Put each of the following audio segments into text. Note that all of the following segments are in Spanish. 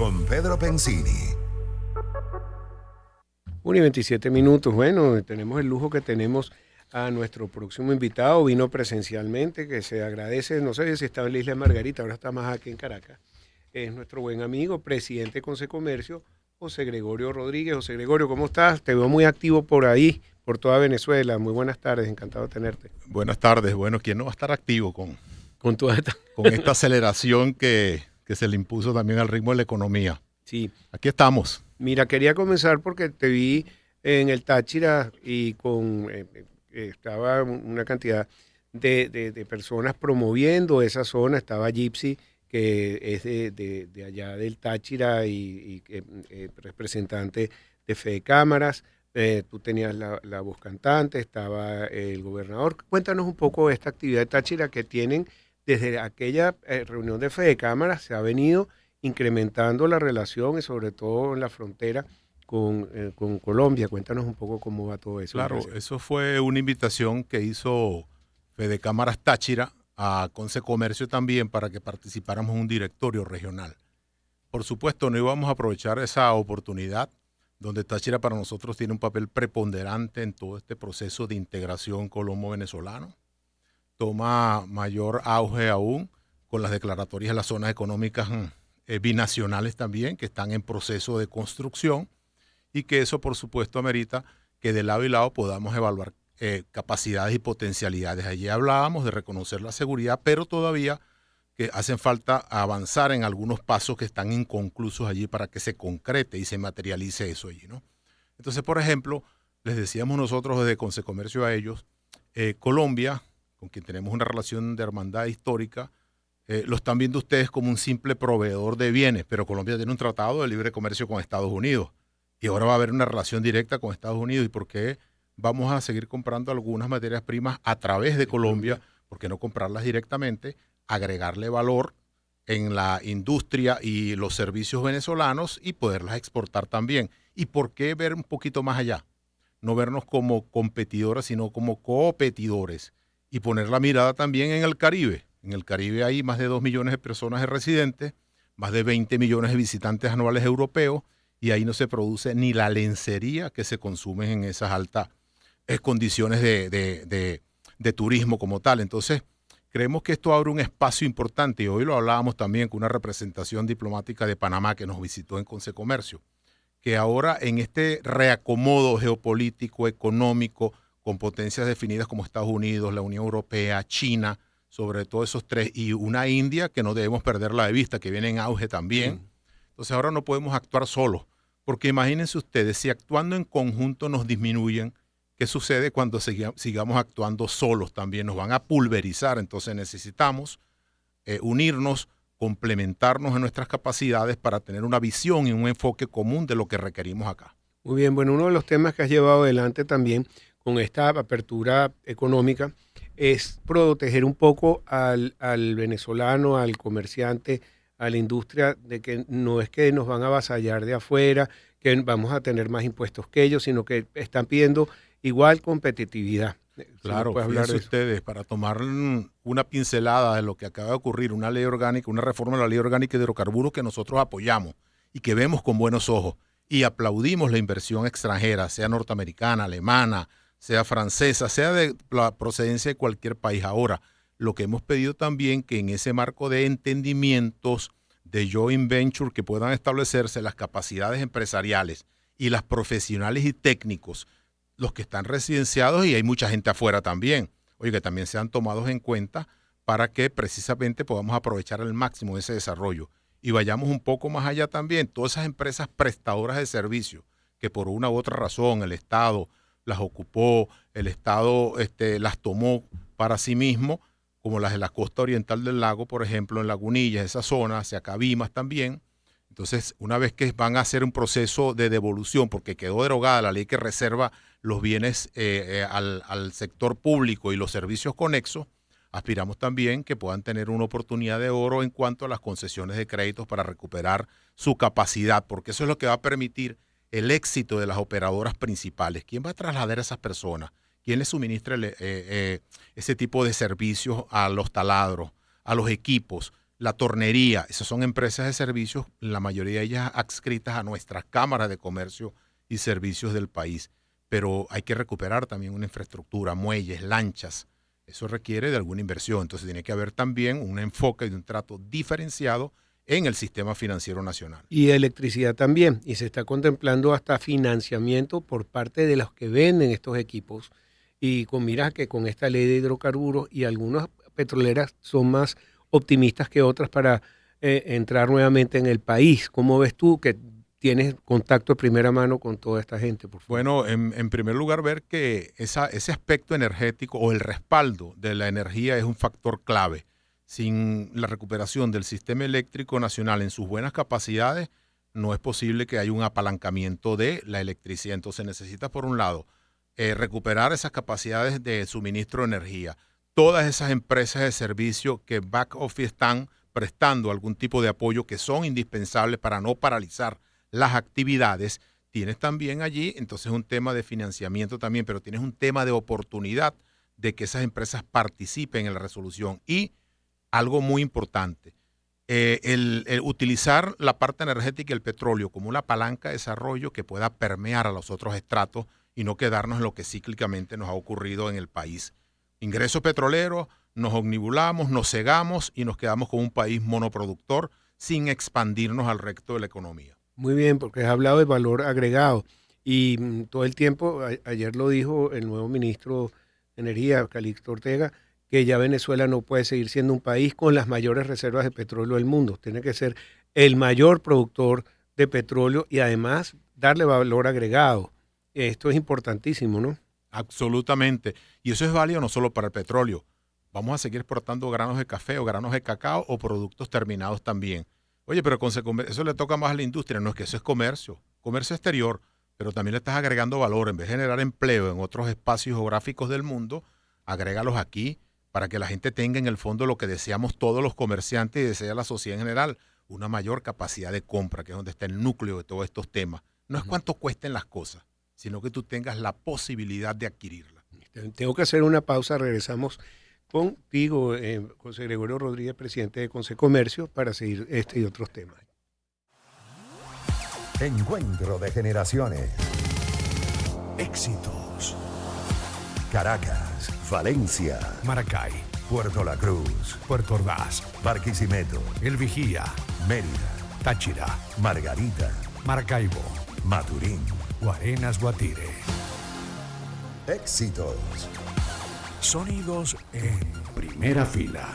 con Pedro Pensini. 1:27. Bueno, tenemos el lujo que tenemos a nuestro próximo invitado. Vino presencialmente, que se agradece. No sé si estaba en la Isla de Margarita, ahora está más aquí en Caracas. Es nuestro buen amigo, presidente de Consecomercio, José Gregorio Rodríguez. José Gregorio, ¿cómo estás? Te veo muy activo por ahí, por toda Venezuela. Muy buenas tardes, encantado de tenerte. Buenas tardes. Bueno, ¿quién no va a estar activo Con toda esta... con esta aceleración que se le impuso también al ritmo de la economía? Sí. Aquí estamos. Mira, quería comenzar porque te vi en el Táchira y estaba una cantidad de personas promoviendo esa zona. Estaba Gypsy, que es de allá del Táchira y representante de Fede Cámaras. Tú tenías la voz cantante, estaba el gobernador. Cuéntanos un poco de esta actividad de Táchira que tienen desde aquella reunión de Fede Cámaras. Se ha venido incrementando la relación y sobre todo en la frontera con Colombia. Cuéntanos un poco cómo va todo eso. Claro, Gracias. eso fue una invitación que hizo Fede Cámaras Táchira a Consecomercio también para que participáramos en un directorio regional. Por supuesto, no íbamos a aprovechar esa oportunidad donde Táchira para nosotros tiene un papel preponderante en todo este proceso de integración colombo-venezolano. Toma mayor auge aún con las declaratorias de las zonas económicas binacionales también, que están en proceso de construcción, y que eso, por supuesto, amerita que de lado y lado podamos evaluar capacidades y potencialidades. Allí hablábamos de reconocer la seguridad, pero todavía que hacen falta avanzar en algunos pasos que están inconclusos allí para que se concrete y se materialice eso allí, ¿no? Entonces, por ejemplo, les decíamos nosotros desde Consecomercio a ellos, Colombia, con quien tenemos una relación de hermandad histórica, lo están viendo ustedes como un simple proveedor de bienes, pero Colombia tiene un tratado de libre comercio con Estados Unidos y ahora va a haber una relación directa con Estados Unidos. ¿Y por qué vamos a seguir comprando algunas materias primas a través de Colombia? ¿Por qué no comprarlas directamente, agregarle valor en la industria y los servicios venezolanos y poderlas exportar también? ¿Y por qué ver un poquito más allá? No vernos como competidores, sino como coopetidores y poner la mirada también en el Caribe. En el Caribe hay más de 2 millones de personas residentes, más de 20 millones de visitantes anuales europeos, y ahí no se produce ni la lencería que se consume en esas altas condiciones de turismo como tal. Entonces, creemos que esto abre un espacio importante, y hoy lo hablábamos también con una representación diplomática de Panamá que nos visitó en Consecomercio, que ahora en este reacomodo geopolítico, económico, con potencias definidas como Estados Unidos, la Unión Europea, China, sobre todo esos tres, y una India que no debemos perderla de vista, que viene en auge también. Entonces ahora no podemos actuar solos, porque imagínense ustedes, si actuando en conjunto nos disminuyen, ¿qué sucede cuando sigamos actuando solos también? Nos van a pulverizar. Entonces necesitamos unirnos, complementarnos en nuestras capacidades para tener una visión y un enfoque común de lo que requerimos acá. Muy bien, bueno, uno de los temas que has llevado adelante también con esta apertura económica es proteger un poco al venezolano, al comerciante, a la industria, de que no es que nos van a avasallar de afuera, que vamos a tener más impuestos que ellos, sino que están pidiendo igual competitividad. Claro, fíjense ustedes, para tomar una pincelada de lo que acaba de ocurrir, una ley orgánica, una reforma de la ley orgánica de hidrocarburos que nosotros apoyamos y que vemos con buenos ojos y aplaudimos la inversión extranjera, sea norteamericana, alemana, sea francesa, sea de la procedencia de cualquier país. Ahora, lo que hemos pedido también que en ese marco de entendimientos de joint venture que puedan establecerse las capacidades empresariales y las profesionales y técnicos, los que están residenciados, y hay mucha gente afuera también, oye, que también sean tomados en cuenta para que precisamente podamos aprovechar al máximo ese desarrollo y vayamos un poco más allá también. Todas esas empresas prestadoras de servicios que por una u otra razón el Estado las ocupó, el Estado las tomó para sí mismo, como las de la costa oriental del lago, por ejemplo, en Lagunillas, esa zona, hacia Cabimas también. Entonces, una vez que van a hacer un proceso de devolución, porque quedó derogada la ley que reserva los bienes al sector público y los servicios conexos, aspiramos también que puedan tener una oportunidad de oro en cuanto a las concesiones de créditos para recuperar su capacidad, porque eso es lo que va a permitir el éxito de las operadoras principales. ¿Quién va a trasladar a esas personas? ¿Quién les suministra ese tipo de servicios a los taladros, a los equipos? la tornería, esas son empresas de servicios, la mayoría de ellas adscritas a nuestras cámaras de comercio y servicios del país. Pero hay que recuperar también una infraestructura, muelles, lanchas. Eso requiere de alguna inversión. Entonces tiene que haber también un enfoque y un trato diferenciado en el sistema financiero nacional. Y electricidad también. Y se está contemplando hasta financiamiento por parte de los que venden estos equipos. Y con miras que con esta ley de hidrocarburos y algunas petroleras son más optimistas que otras para entrar nuevamente en el país. ¿Cómo ves tú que tienes contacto de primera mano con toda esta gente? Por favor. Bueno, en primer lugar, ver que ese aspecto energético o el respaldo de la energía es un factor clave. Sin la recuperación del sistema eléctrico nacional en sus buenas capacidades, no es posible que haya un apalancamiento de la electricidad. Entonces necesita, por un lado, recuperar esas capacidades de suministro de energía. Todas esas empresas de servicio que back office están prestando algún tipo de apoyo que son indispensables para no paralizar las actividades. Tienes también allí, entonces, un tema de financiamiento también, pero tienes un tema de oportunidad de que esas empresas participen en la resolución. Y algo muy importante, el utilizar la parte energética y el petróleo como una palanca de desarrollo que pueda permear a los otros estratos y no quedarnos en lo que cíclicamente nos ha ocurrido en el país. Ingresos petroleros, nos omnibulamos, nos cegamos y nos quedamos con un país monoproductor sin expandirnos al resto de la economía. Muy bien, porque has hablado de valor agregado y todo el tiempo, ayer lo dijo el nuevo ministro de Energía, Calixto Ortega, que ya Venezuela no puede seguir siendo un país con las mayores reservas de petróleo del mundo. Tiene que ser el mayor productor de petróleo y además darle valor agregado. Esto es importantísimo, ¿no? Absolutamente. Y eso es válido no solo para el petróleo. Vamos a seguir exportando granos de café o granos de cacao o productos terminados también. Oye, pero eso le toca más a la industria. No es que eso es comercio exterior, pero también le estás agregando valor. En vez de generar empleo en otros espacios geográficos del mundo, agrégalos aquí para que la gente tenga en el fondo lo que deseamos todos los comerciantes y desea la sociedad en general, una mayor capacidad de compra, que es donde está el núcleo de todos estos temas. No es cuánto cuesten las cosas, sino que tú tengas la posibilidad de adquirirla. Tengo que hacer una pausa, regresamos contigo, José Gregorio Rodríguez, presidente de Consecomercio, para seguir este y otros temas. Encuentro de generaciones. Éxitos. Caracas, Valencia, Maracay, Puerto La Cruz, Puerto Ordaz, Barquisimeto, El Vigía, Mérida, Táchira, Margarita, Maracaibo, Maturín. Guarenas, Guatire. Éxitos. Sonidos en primera fila.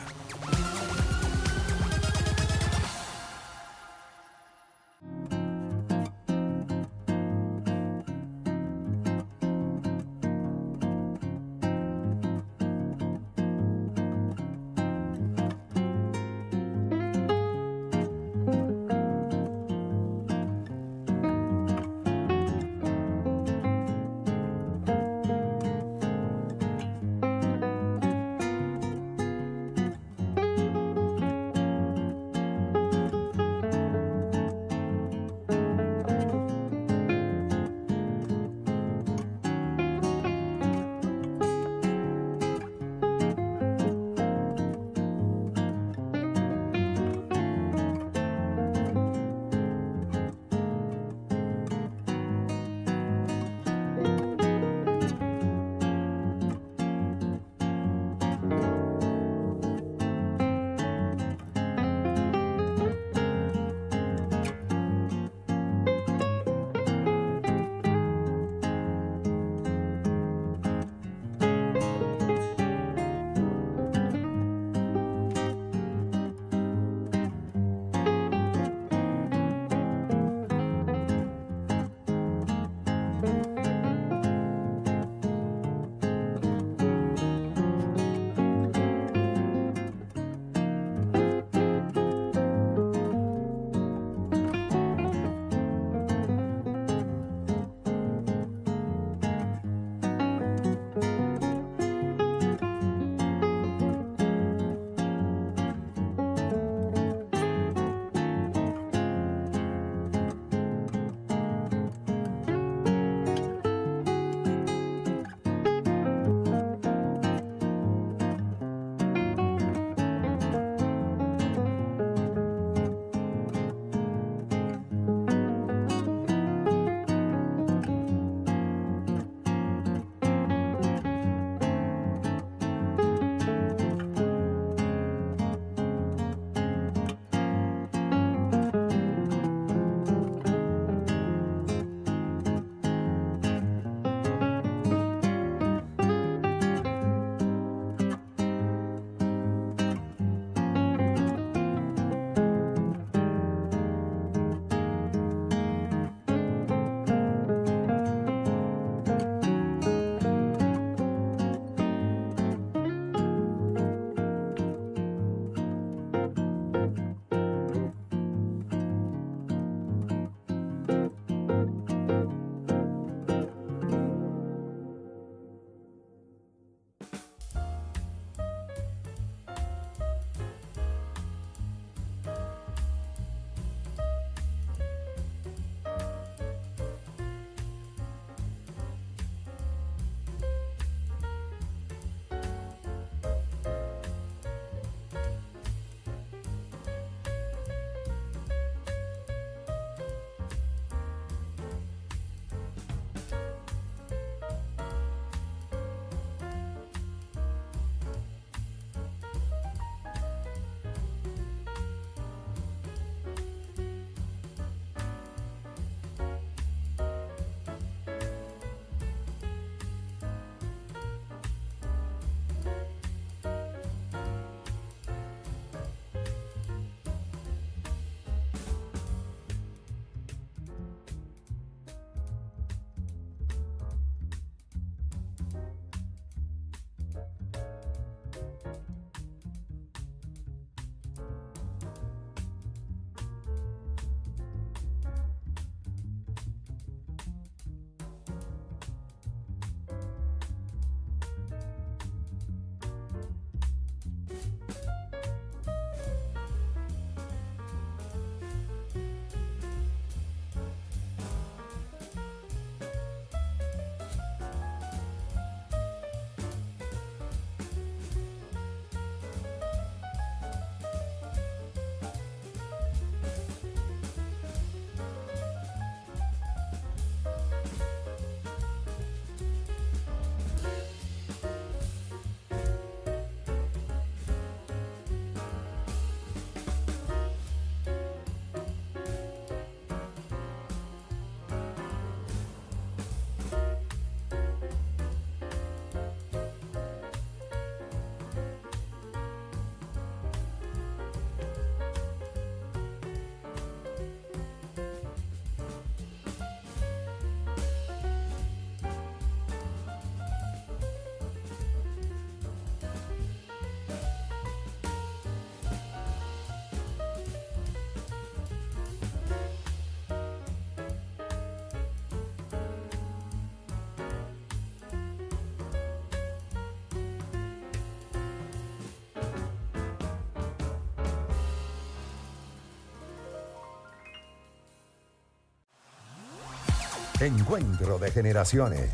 Encuentro de generaciones.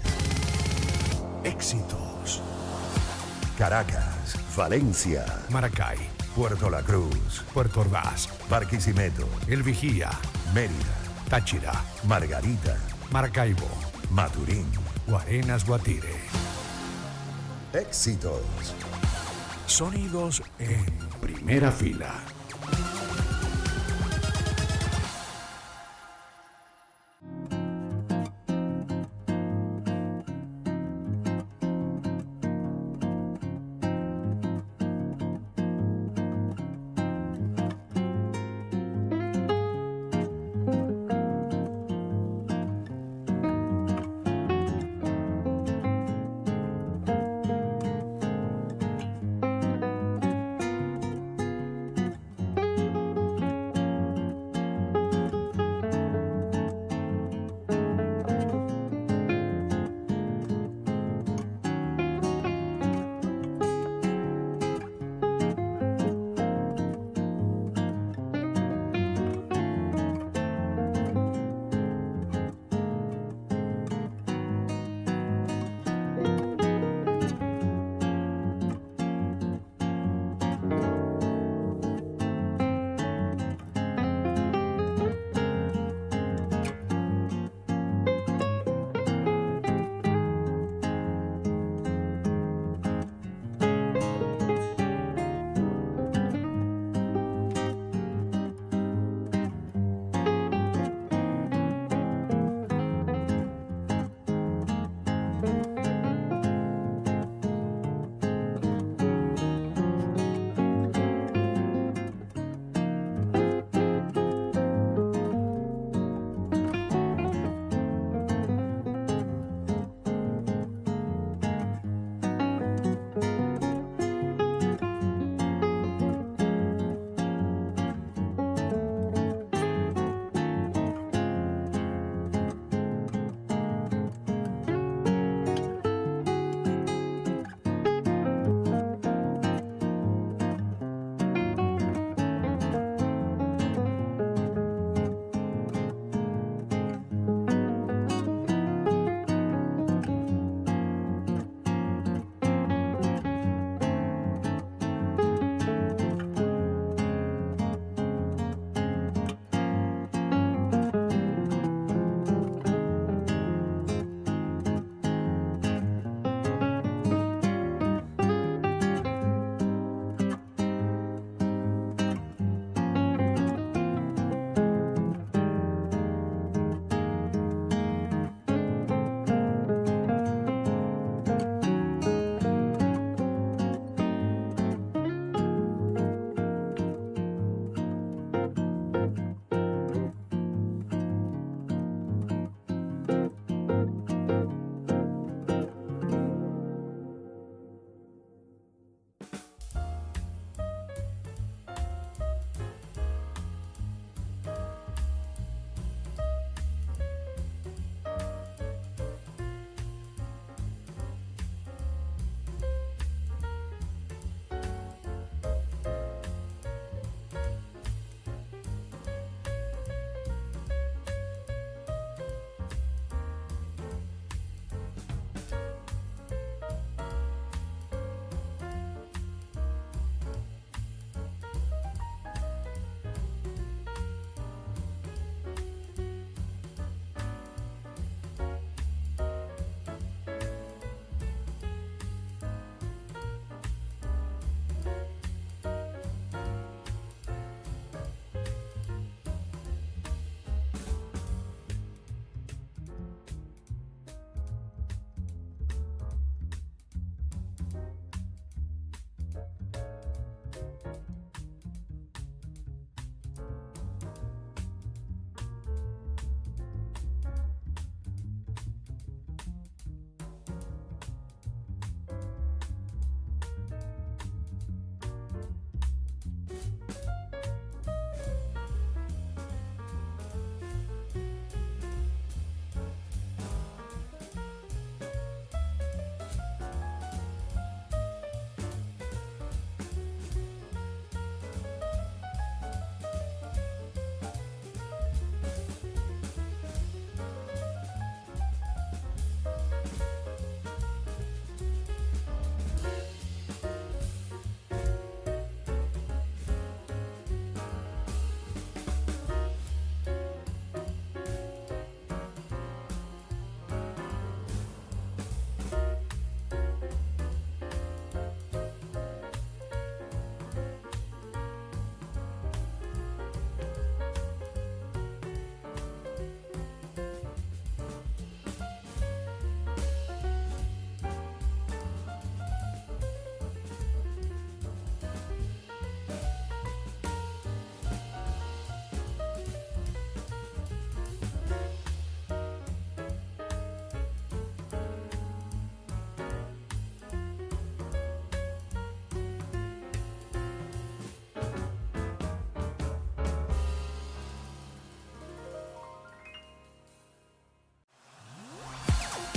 Éxitos. Caracas, Valencia, Maracay, Puerto La Cruz, Puerto Ordaz, Barquisimeto, El Vigía, Mérida, Táchira, Margarita, Maracaibo, Maturín. Guarenas Guatire. Éxitos. Sonidos en primera fila.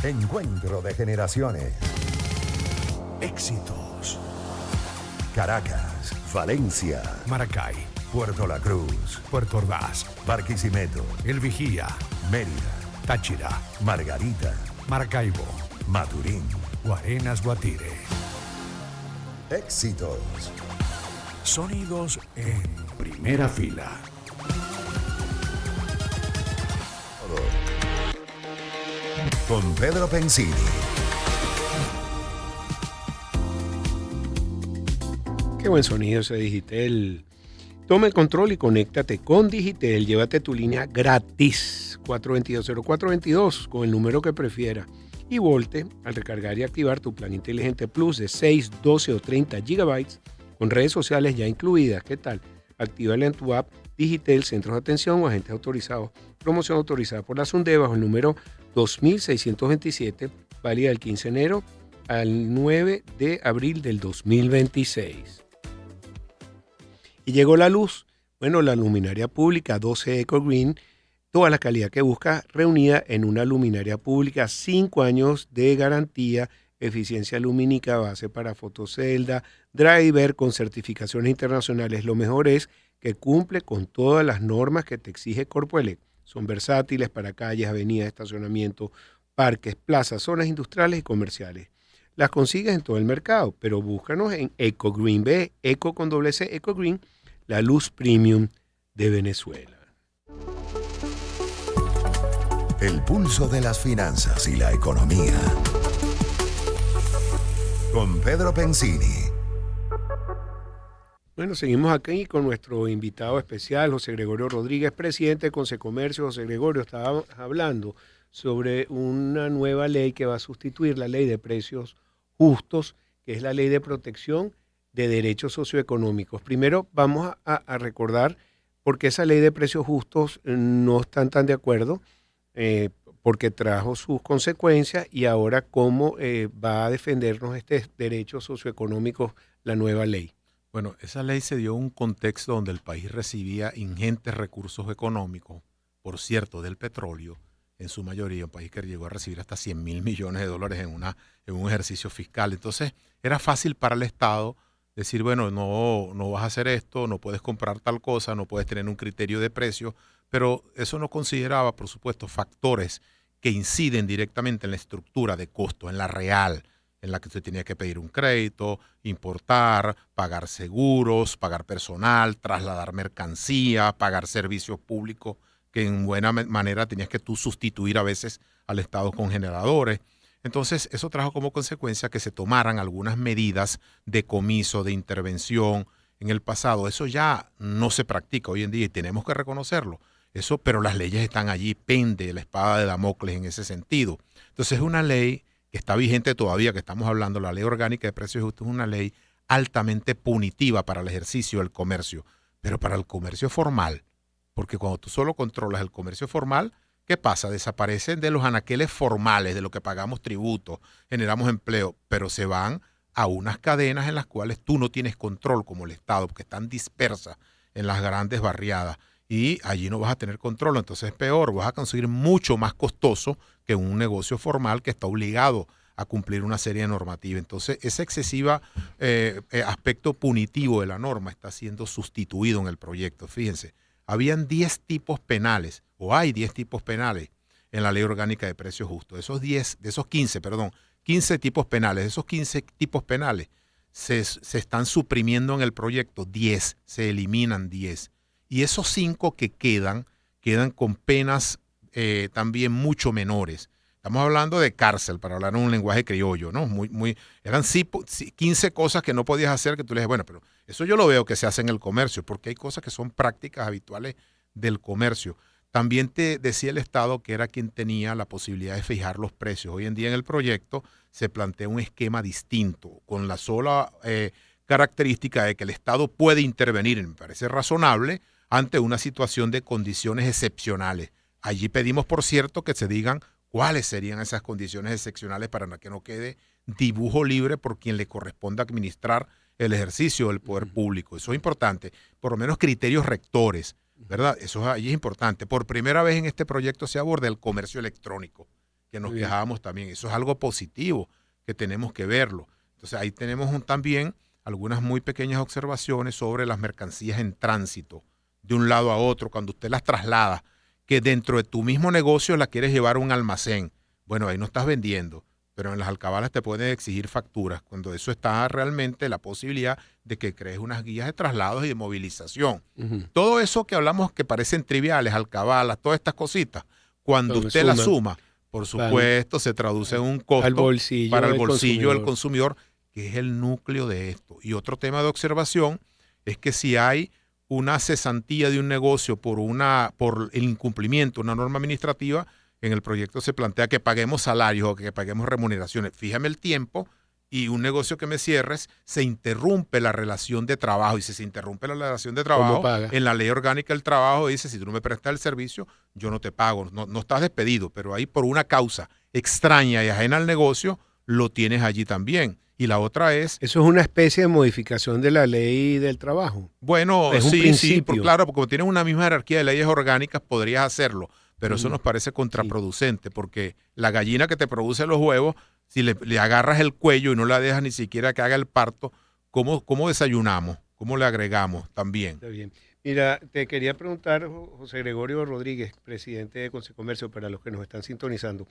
Encuentro de generaciones. Éxitos. Caracas, Valencia, Maracay, Puerto La Cruz, Puerto Ordaz, Barquisimeto, El Vigía, Mérida, Táchira, Margarita, Maracaibo, Maturín. Guarenas Guatire. Éxitos. Sonidos en primera fila. Con Pedro Pensini. Qué buen sonido ese Digitel. Toma el control y conéctate con Digitel. Llévate tu línea gratis 422-0422 con el número que prefieras. Y volte al recargar y activar tu plan inteligente Plus de 6, 12 o 30 GB con redes sociales ya incluidas. ¿Qué tal? Actívale en tu app Digitel, centros de atención o agentes autorizados. Promoción autorizada por la SUNDE bajo el número 2627, válida del 15 de enero al 9 de abril del 2026. Y llegó la luz. Bueno, la luminaria pública 12 Eco Green, toda la calidad que buscas reunida en una luminaria pública, 5 años de garantía, eficiencia lumínica, base para fotocelda, driver con certificaciones internacionales. Lo mejor es que cumple con todas las normas que te exige Corpoelec. Son versátiles para calles, avenidas, estacionamiento, parques, plazas, zonas industriales y comerciales. Las consigues en todo el mercado, pero búscanos en Eco Green B, Eco con doble C, Eco Green, la luz premium de Venezuela. El pulso de las finanzas y la economía. Con Pedro Pensini. Bueno, seguimos aquí con nuestro invitado especial, José Gregorio Rodríguez, presidente de Consecomercio. José Gregorio, estaba hablando sobre una nueva ley que va a sustituir la ley de precios justos, que es la ley de protección de derechos socioeconómicos. Primero vamos a recordar por qué esa ley de precios justos no están tan de acuerdo, porque trajo sus consecuencias, y ahora cómo va a defendernos derechos socioeconómicos la nueva ley. Bueno, esa ley se dio en un contexto donde el país recibía ingentes recursos económicos, por cierto, del petróleo, en su mayoría, un país que llegó a recibir hasta 100.000 millones de dólares en un ejercicio fiscal. Entonces, era fácil para el Estado decir, bueno, no vas a hacer esto, no puedes comprar tal cosa, no puedes tener un criterio de precio, pero eso no consideraba, por supuesto, factores que inciden directamente en la estructura de costo, en la real, en la que usted tenía que pedir un crédito, importar, pagar seguros, pagar personal, trasladar mercancía, pagar servicios públicos, que en buena manera tenías que tú sustituir a veces al Estado con generadores. Entonces, eso trajo como consecuencia que se tomaran algunas medidas de comiso, de intervención. En el pasado, eso ya no se practica hoy en día y tenemos que reconocerlo. Eso, pero las leyes están allí, pende la espada de Damocles en ese sentido. Entonces, es una ley que está vigente todavía, que estamos hablando, la Ley Orgánica de Precios Justos, es una ley altamente punitiva para el ejercicio del comercio, pero para el comercio formal, porque cuando tú solo controlas el comercio formal, ¿qué pasa? Desaparecen de los anaqueles formales, de lo que pagamos tributos, generamos empleo, pero se van a unas cadenas en las cuales tú no tienes control como el Estado, porque están dispersas en las grandes barriadas y allí no vas a tener control. Entonces es peor, vas a conseguir mucho más costoso que un negocio formal que está obligado a cumplir una serie de normativas. Entonces ese excesivo aspecto punitivo de la norma está siendo sustituido en el proyecto. Fíjense, habían 10 tipos penales, o hay 10 tipos penales en la Ley Orgánica de Precios Justos. De esos 15 tipos penales, de esos 15 tipos penales se están suprimiendo en el proyecto 10, se eliminan 10. Y esos 5 que quedan con penas también mucho menores. Estamos hablando de cárcel, para hablar en un lenguaje criollo, ¿no? Eran 15 cosas que no podías hacer, que tú le dices, bueno, pero eso yo lo veo que se hace en el comercio, porque hay cosas que son prácticas habituales del comercio. También te decía el Estado que era quien tenía la posibilidad de fijar los precios. Hoy en día en el proyecto se plantea un esquema distinto, con la sola característica de que el Estado puede intervenir, me parece razonable, ante una situación de condiciones excepcionales. Allí pedimos, por cierto, que se digan cuáles serían esas condiciones excepcionales para que no quede dibujo libre por quien le corresponda administrar el ejercicio del poder público. Eso es importante, por lo menos criterios rectores, ¿verdad? Eso allí es importante. Por primera vez en este proyecto se aborda el comercio electrónico. que nos Muy bien. quejábamos también. Eso es algo positivo que tenemos que verlo. Entonces ahí tenemos también algunas muy pequeñas observaciones sobre las mercancías en tránsito de un lado a otro, cuando usted las traslada, que dentro de tu mismo negocio la quieres llevar a un almacén. Bueno, ahí no estás vendiendo, pero en las alcabalas te pueden exigir facturas, cuando eso está realmente la posibilidad de que crees unas guías de traslados y de movilización. Ujú. Todo eso que hablamos que parecen triviales, alcabalas, todas estas cositas, cuando Cuando usted las suman, suma, por supuesto, se traduce en un costo al bolsillo para el del bolsillo del consumidor. consumidor, que es el núcleo de esto. Y otro tema de observación es que si hay una cesantía de un negocio por el incumplimiento de una norma administrativa, en el proyecto se plantea que paguemos salarios o que paguemos remuneraciones. Fíjame el tiempo y un negocio que me cierres, se interrumpe la relación de trabajo. Y si se interrumpe la relación de trabajo, paga? en la ley orgánica del trabajo dice, si tú no me prestas el servicio, yo no te pago. No estás despedido, pero ahí por una causa extraña y ajena al negocio, lo tienes allí también. Y la otra es, Eso es una especie de modificación de la ley del trabajo. bueno, Es un sí, principio. claro, porque como tienes una misma jerarquía de leyes orgánicas, podrías hacerlo, pero eso nos parece contraproducente, porque la gallina que te produce los huevos, si le agarras el cuello y no la dejas ni siquiera que haga el parto, ¿cómo desayunamos? ¿Cómo le agregamos también? Está bien. Mira, te quería preguntar, José Gregorio Rodríguez, presidente de Consecomercio, para los que nos están sintonizando.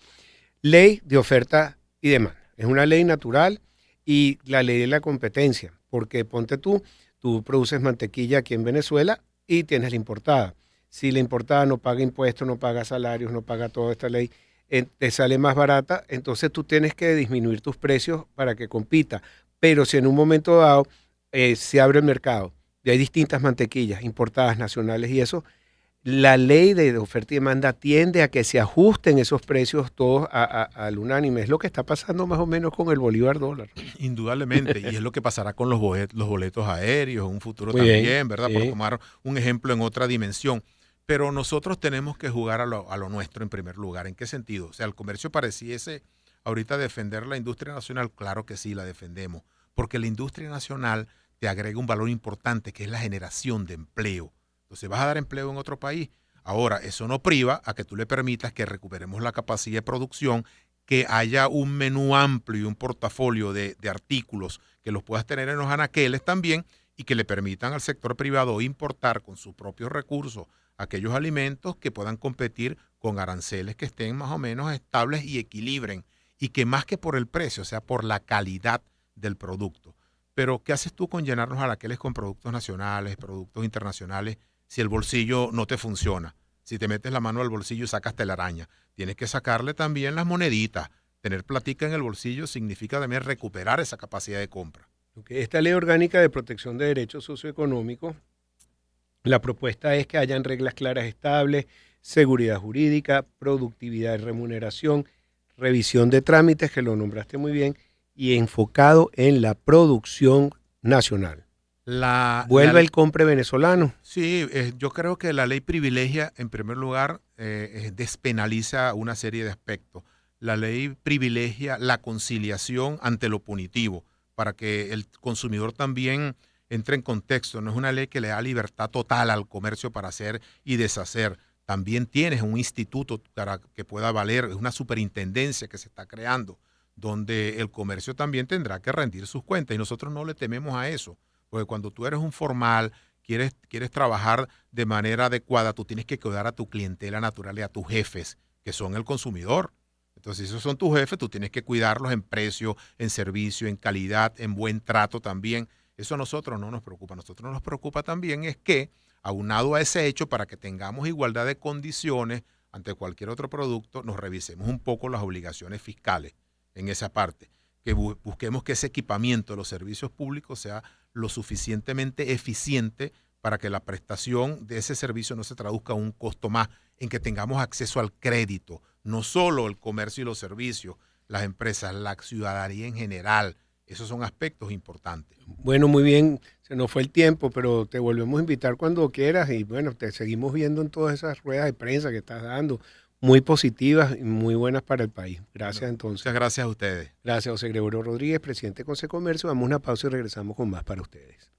Ley de oferta y demanda. Es una ley natural y la ley de la competencia, porque ponte tú produces mantequilla aquí en Venezuela y tienes la importada. Si la importada no paga impuestos, no paga salarios, no paga toda esta ley, te sale más barata, entonces tú tienes que disminuir tus precios para que compita. Pero si en un momento dado se abre el mercado y hay distintas mantequillas importadas, nacionales y eso, la ley de oferta y demanda tiende a que se ajusten esos precios todos al unánime. Es lo que está pasando más o menos con el bolívar dólar. Indudablemente, y es lo que pasará con los boletos aéreos en un futuro Muy bien, también, ¿verdad? sí. Por tomar un ejemplo en otra dimensión. Pero nosotros tenemos que jugar a lo nuestro en primer lugar. ¿En qué sentido? O sea, el comercio pareciese ahorita defender la industria nacional. Claro que sí, la defendemos, porque la industria nacional te agrega un valor importante, que es la generación de empleo. Entonces, ¿vas a dar empleo en otro país? Ahora, eso no priva a que tú le permitas que recuperemos la capacidad de producción, que haya un menú amplio y un portafolio de artículos que los puedas tener en los anaqueles también, y que le permitan al sector privado importar con sus propios recursos aquellos alimentos que puedan competir con aranceles que estén más o menos estables y equilibren, y que más que por el precio, sea por la calidad del producto. Pero, ¿qué haces tú con llenarnos anaqueles con productos nacionales, productos internacionales, si el bolsillo no te funciona? Si te metes la mano al bolsillo y sacas telaraña, tienes que sacarle también las moneditas. Tener platica en el bolsillo significa también recuperar esa capacidad de compra. Esta ley orgánica de protección de derechos socioeconómicos, la propuesta es que hayan reglas claras, estables, seguridad jurídica, productividad y remuneración, revisión de trámites, que lo nombraste muy bien, y enfocado en la producción nacional. Vuelve el compre venezolano. Sí, yo creo que la ley privilegia, en primer lugar, despenaliza una serie de aspectos. La ley privilegia la conciliación ante lo punitivo, para que el consumidor también entre en contexto. No es una ley que le da libertad total al comercio para hacer y deshacer. También tienes un instituto para que pueda valer, es una superintendencia que se está creando, donde el comercio también tendrá que rendir sus cuentas, y nosotros no le tememos a eso. Porque cuando tú eres un formal, quieres trabajar de manera adecuada, tú tienes que cuidar a tu clientela natural y a tus jefes, que son el consumidor. Entonces, si esos son tus jefes, tú tienes que cuidarlos en precio, en servicio, en calidad, en buen trato también. Eso a nosotros no nos preocupa. A nosotros nos preocupa también es que, aunado a ese hecho, para que tengamos igualdad de condiciones ante cualquier otro producto, nos revisemos un poco las obligaciones fiscales en esa parte. Que busquemos que ese equipamiento de los servicios públicos sea lo suficientemente eficiente para que la prestación de ese servicio no se traduzca en un costo más, en que tengamos acceso al crédito, no solo el comercio y los servicios, las empresas, la ciudadanía en general. Esos son aspectos importantes. Bueno, muy bien, se nos fue el tiempo, pero te volvemos a invitar cuando quieras y bueno, te seguimos viendo en todas esas ruedas de prensa que estás dando, muy positivas y muy buenas para el país. Gracias entonces. Muchas gracias a ustedes. Gracias, José Gregorio Rodríguez, presidente de Consecomercio. Damos una pausa y regresamos con más para ustedes.